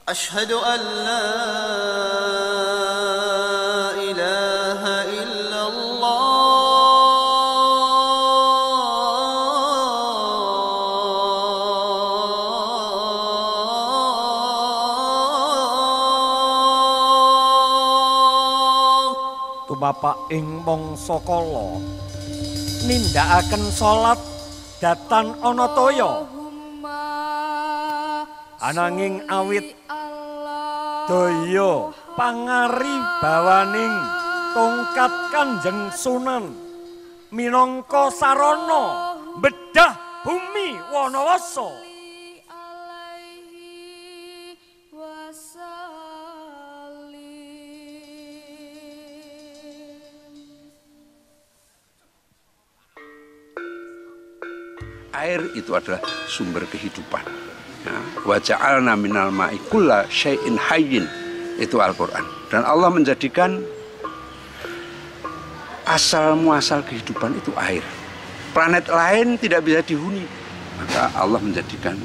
أشهد أن لا إله إلا الله. Tumapak ing mangsa kala nindakaken salat datan ana toya. Ananging awit daya pangaribawaning tongkat Kanjeng Sunan minangka sarana bedah bumi Wanawasa. Air itu adalah sumber kehidupan. Wa ja'alna minal ma'i kulla syai'in hayyin, itu Al-Quran. Dan Allah menjadikan asal muasal kehidupan itu air. Planet lain tidak bisa dihuni, maka Allah menjadikan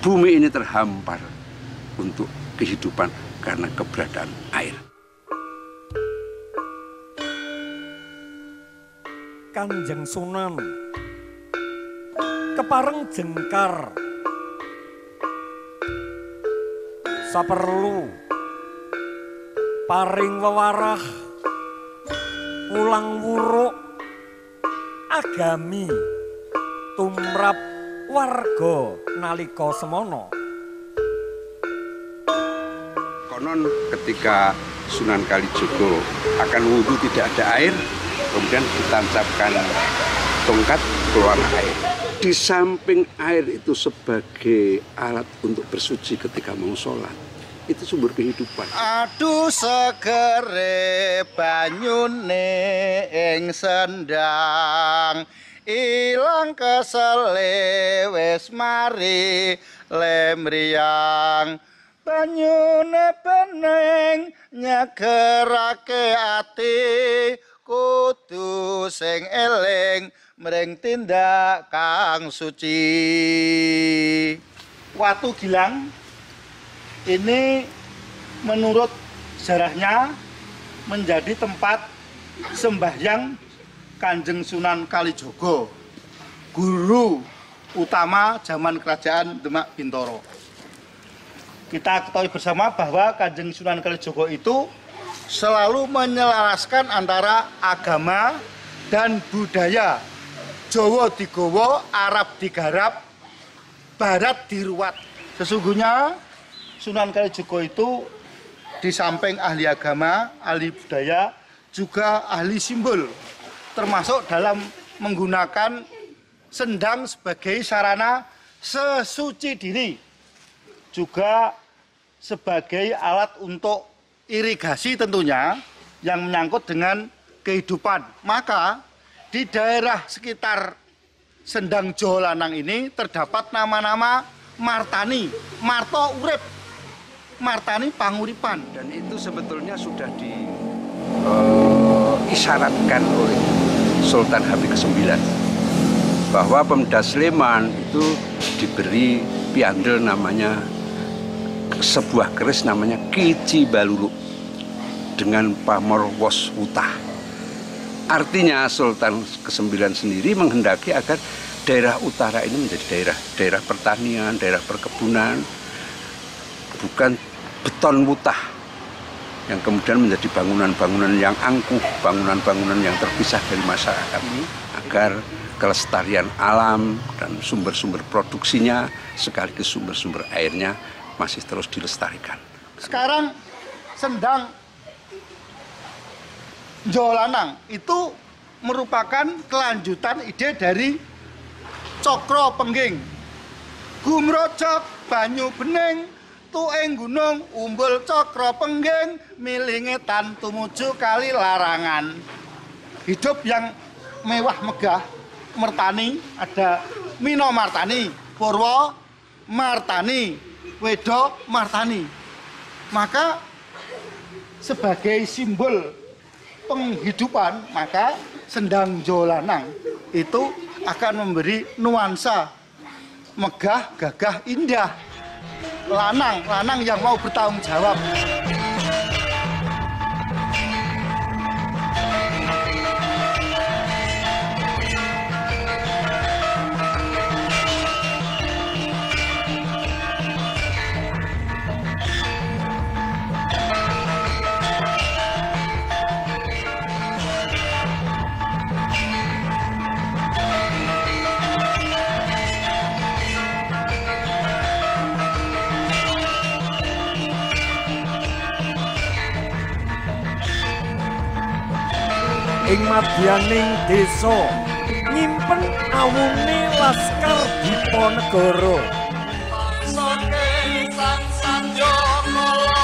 bumi ini terhampar untuk kehidupan karena keberadaan air. Kanjeng Sunan kepareng jengkar saperlu paring wewarah ulang wuruk agami tumrap warga nalika semana. Konon ketika Sunan Kalijogo akan wudhu tidak ada air, kemudian ditancapkan tongkat keluar air. Di samping air itu sebagai alat untuk bersuci ketika mau sholat, itu sumber kehidupan. Aduh segere banyune ing sendang, ilang kesele wis mari lemriyang. Banyune beneng nyegerake ati, kudu sing eling mring tindak kang suci. Watu Gilang ini menurut sejarahnya menjadi tempat sembahyang Kanjeng Sunan Kalijogo, guru utama zaman kerajaan Demak Bintoro. Kita ketahui bersama bahwa Kanjeng Sunan Kalijogo itu selalu menyelaraskan antara agama dan budaya. Jawa digowo, Arab digarap, Barat diruat. Sesungguhnya Sunan Kalijogo itu di samping ahli agama, ahli budaya, juga ahli simbol. Termasuk dalam menggunakan sendang sebagai sarana sesuci diri. Juga sebagai alat untuk irigasi tentunya yang menyangkut dengan kehidupan. Maka di daerah sekitar Sendang Jawa Lanang ini terdapat nama-nama martani, marto urip, martani panguripan. Dan itu sebetulnya sudah diisyaratkan oleh Sultan Hamid ke-9 bahwa Pemda Sleman itu diberi piandel namanya, sebuah keris namanya Kici Balulu dengan pamor wos wutah. Artinya Sultan ke-9 sendiri menghendaki agar daerah utara ini menjadi daerah pertanian, daerah perkebunan, bukan beton wutah yang kemudian menjadi bangunan-bangunan yang angkuh, bangunan-bangunan yang terpisah dari masyarakat, agar kelestarian alam dan sumber-sumber produksinya sekaligus sumber-sumber airnya masih terus dilestarikan. Sekarang Sendang Jawa Lanang itu merupakan kelanjutan ide dari Cokro Pengging. Gumrojok banyu bening, tuing gunung umbul Cokro Pengging, milingetan tumuju kali larangan. Hidup yang mewah megah, mertani, ada Mino Martani, Purwo Martani, Wedo Martani. Maka sebagai simbol penghidupan, maka Sendang Jawa Lanang itu akan memberi nuansa megah, gagah, indah. Lanang yang mau bertanggung jawab. Ing madyaning desa nyimpen awune Laskar Diponegoro. Saking sang sanjaya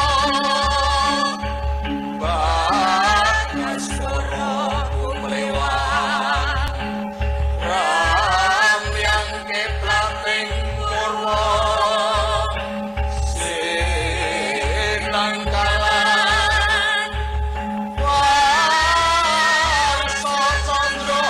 Bagaswara kumlewat ramyang keplating purwa sinangkalan warsa candra.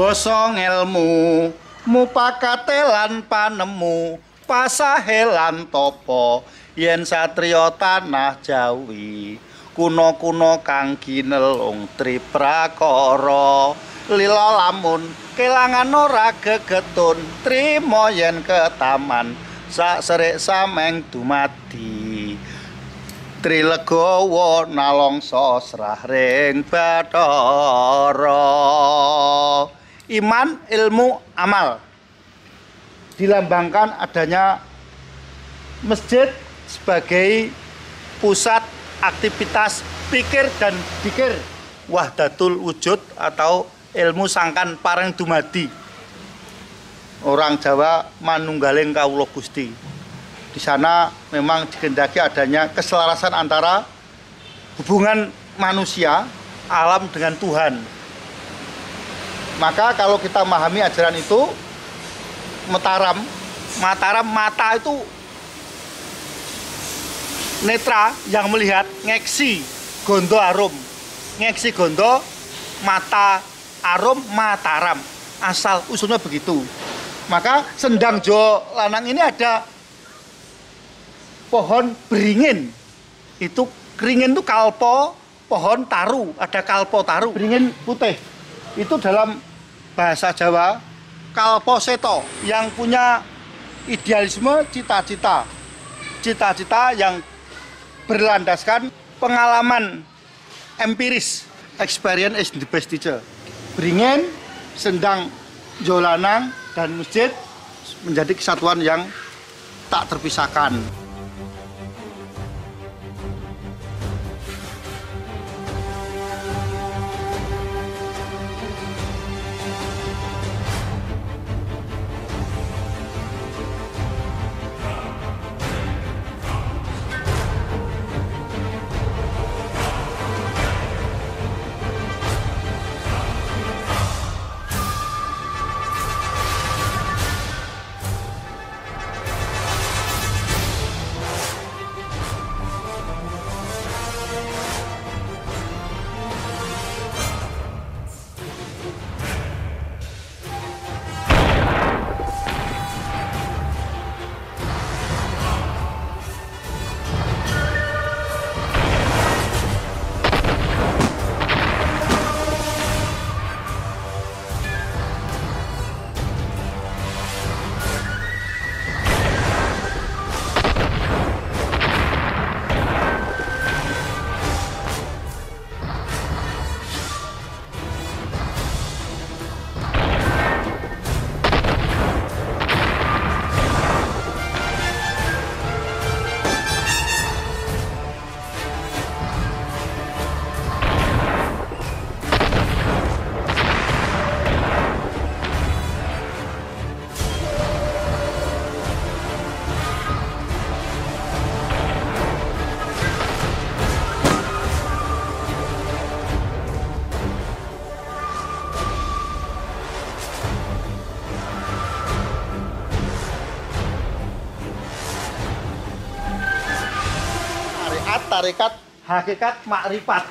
Basa ngelmu mupakate lan panemu pasahe lan tapa yen satriya tanah Jawi kuna-kuna kang ginelung triprakara lila lamun kelangan ora gegetun trima yen ketaman sak serik sameng dumadi Trilegawa nalongso srah ring Bathara. Iman, ilmu, amal. Dilambangkan adanya masjid sebagai pusat aktivitas pikir dan dikir. Wahdatul wujud atau ilmu sangkan pareng dumadi. Orang Jawa manunggaling kawula Gusti. Di sana memang dikehendaki adanya keselarasan antara hubungan manusia, alam dengan Tuhan. Maka kalau kita memahami ajaran itu, Mataram, mata itu netra yang melihat, ngeksi gondo arum, ngeksi gondo mata arum Mataram, asal usulnya begitu. Maka Sendang Jo Lanang ini ada pohon beringin, itu keringin itu kalpo, pohon taru, ada kalpo taru, beringin putih, itu dalam bahasa Jawa kalpo seto, yang punya idealisme cita-cita yang berlandaskan pengalaman empiris. Experience is the best teacher. Beringin, Sendang Jolanang, dan masjid menjadi kesatuan yang tak terpisahkan. tarekat hakikat makrifat.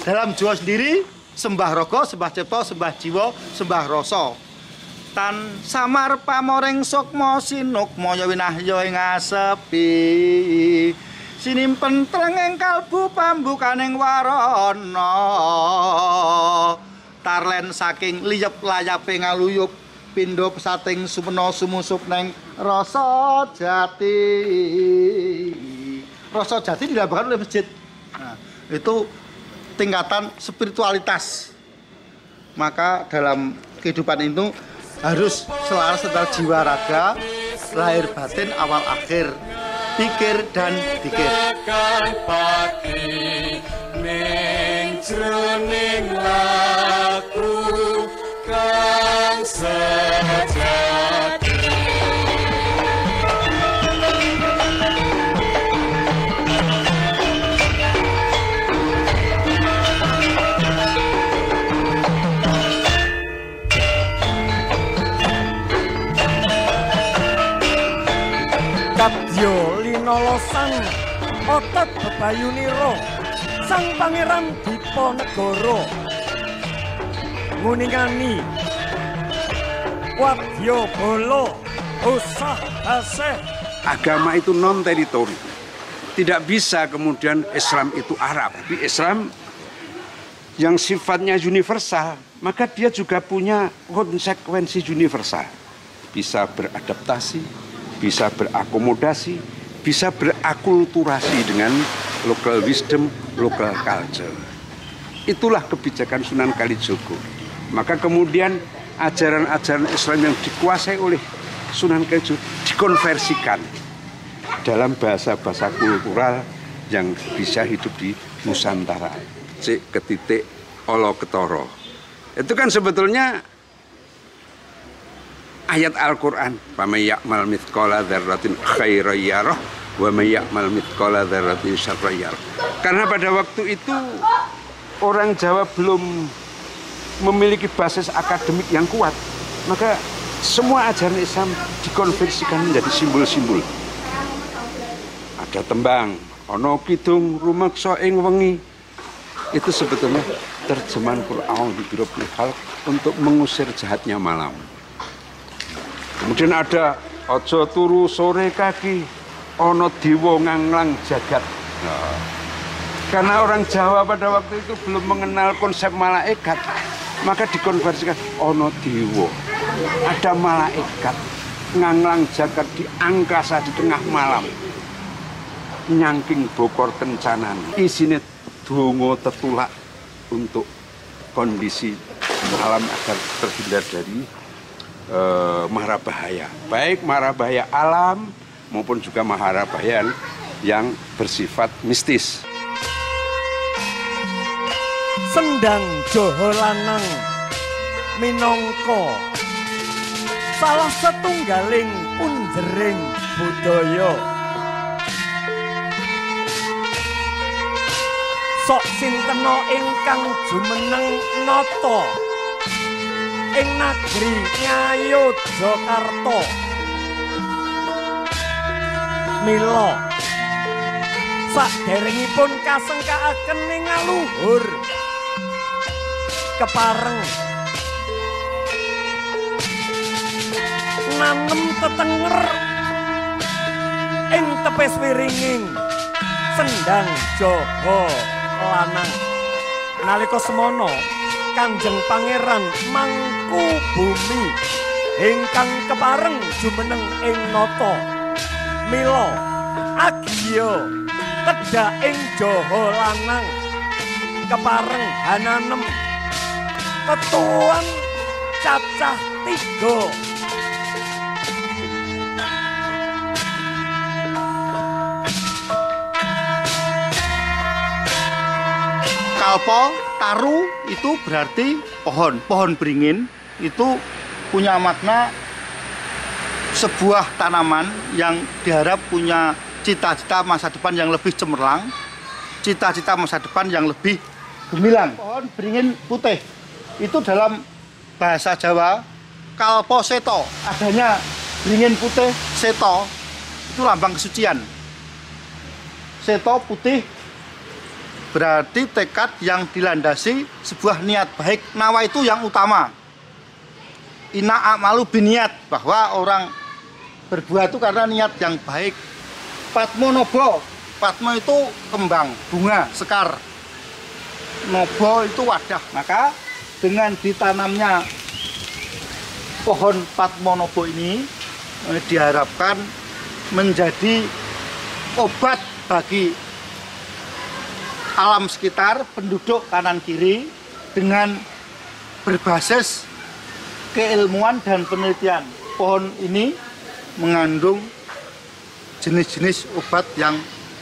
Dalam Jawa sendiri sembah raga, sembah cipta, sembah jiwa, sembah rasa. Tan samar pamoreng sukma sinukma ya winahya ing asepi. Sinimpen trenging kalbu pambukaning warana. Tarlen saking liyep layape ngaluyup pindha pesating sumena sumusup neng rasa jati. Rasa jati dilambangkan oleh masjid. Nah, itu tingkatan spiritualitas. Maka dalam kehidupan itu harus selaras antara jiwa raga, lahir batin, awal akhir, pikir dan dikir. Tekan pati ning jroning laku kang sejati. Kadya linolosan otot bebayunira sang pangeran Diponegoro nguningani wadya bala usah asih. Agama itu non teritori. Tidak bisa kemudian Islam itu Arab. Tapi Islam yang sifatnya universal, maka dia juga punya konsekuensi universal. Bisa beradaptasi, bisa berakomodasi, bisa berakulturasi dengan local wisdom, local culture. Itulah kebijakan Sunan Kalijogo. Maka kemudian ajaran-ajaran Islam yang dikuasai oleh Sunan Kalijogo dikonversikan dalam bahasa-bahasa kultural yang bisa hidup di Nusantara. Cik ketitik olo ketoro. Itu kan sebetulnya ayat Al-Quran. Wa may ya'mal mithqala dzarratin khairan yarah wa may ya'mal mithqala dzarratin syarran yarah. Karena pada waktu itu orang Jawa belum memiliki basis akademik yang kuat, maka semua ajaran Islam dikonversikan menjadi simbol-simbol. Ada tembang, ono kidung rumeksa ing wengi. Itu sebetulnya terjemahan Quran di birobbil khalq untuk mengusir jahatnya malam. Kemudian ada ojo turu sore kaki, ono dewa nganglang jagat. Nah, karena orang Jawa pada waktu itu belum mengenal konsep malaikat, maka dikonversikan ono dewa, ada malaikat nganglang jagat di angkasa di tengah malam, nyangking bokor kencanan, isine donga tetulak untuk kondisi alam agar terhindar dari mara bahaya, baik mara bahaya alam maupun juga mara bahaya yang bersifat mistis. Sendang Jawa Lanang minangka salah setunggaling punjering budaya. Sok sintena ingkang jumeneng nata ing negeri Ngayogyakarta. Mila saderengipun kasengkaaken ing ngaluhur kepareng nanem tetenger ing tepes wiringing sendang Jawa Lanang. Nalika semana Kanjeng Pangeran Mangkubumi ingkang kepareng jumeneng ing nata mila agya tedhak ing Jawa Lanang kepareng hananem ketuan cacah 3. Kalpa taru itu berarti pohon beringin itu punya makna sebuah tanaman yang diharap punya cita-cita masa depan yang lebih cemerlang, cita-cita masa depan yang lebih gemilang. Pohon beringin putih itu dalam bahasa Jawa kalpo seto, adanya beringin putih seto itu lambang kesucian. seto putih berarti tekad yang dilandasi sebuah niat baik. Nawa itu yang utama. Inna a'malu biniat, bahwa orang berbuat itu karena niat yang baik. Patmo nobo, patmo itu kembang, bunga, sekar. Nobo itu wadah. Maka dengan ditanamnya pohon patmo nobo ini diharapkan menjadi obat bagi alam sekitar, penduduk kanan kiri, dengan berbasis keilmuan dan penelitian. Pohon ini mengandung jenis-jenis obat yang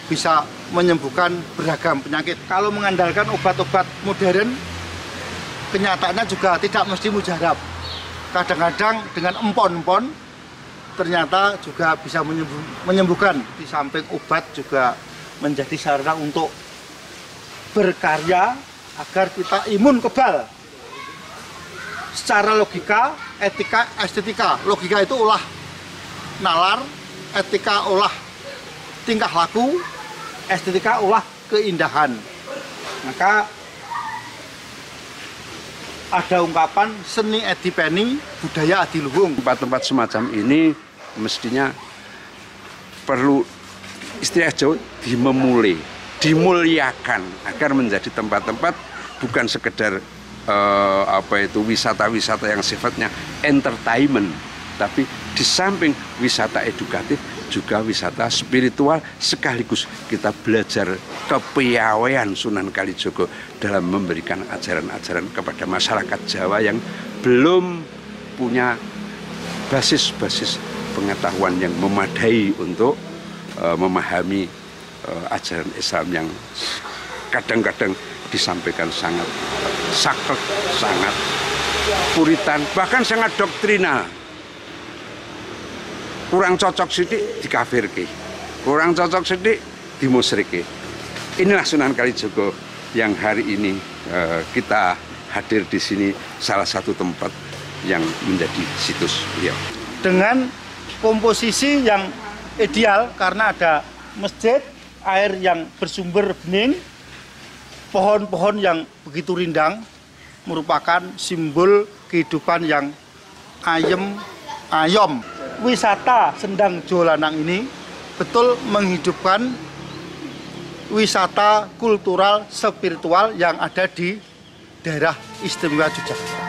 bisa menyembuhkan beragam penyakit. Kalau mengandalkan obat-obat modern, kenyataannya juga tidak mesti mujarab. Kadang-kadang dengan empon-empon ternyata juga bisa menyembuhkan. Di samping obat juga menjadi sarana untuk berkarya agar kita imun kebal. Secara logika, etika, estetika. Logika itu olah nalar, etika olah tingkah laku, estetika olah keindahan. Maka ada ungkapan seni edipeni, budaya adiluhung. Tempat-tempat semacam ini mestinya perlu istilah Jawa dimuliakan agar menjadi tempat-tempat bukan sekedar wisata-wisata yang sifatnya entertainment, tapi di samping wisata edukatif juga wisata spiritual, sekaligus kita belajar kepiawaian Sunan Kalijaga dalam memberikan ajaran-ajaran kepada masyarakat Jawa yang belum punya basis-basis pengetahuan yang memadai untuk memahami ajaran Islam yang kadang-kadang disampaikan sangat saklek, sangat puritan, bahkan sangat doktrinal. Kurang cocok sidik dikafirke, kurang cocok sidik dimusyrike. Inilah Sunan Kalijaga yang hari ini kita hadir di sini, salah satu tempat yang menjadi situs beliau. Dengan komposisi yang ideal karena ada masjid, air yang bersumber bening, pohon-pohon yang begitu rindang, merupakan simbol kehidupan yang ayem. Wisata Sendang Jawa Lanang ini betul menghidupkan wisata kultural spiritual yang ada di daerah istimewa Yogyakarta.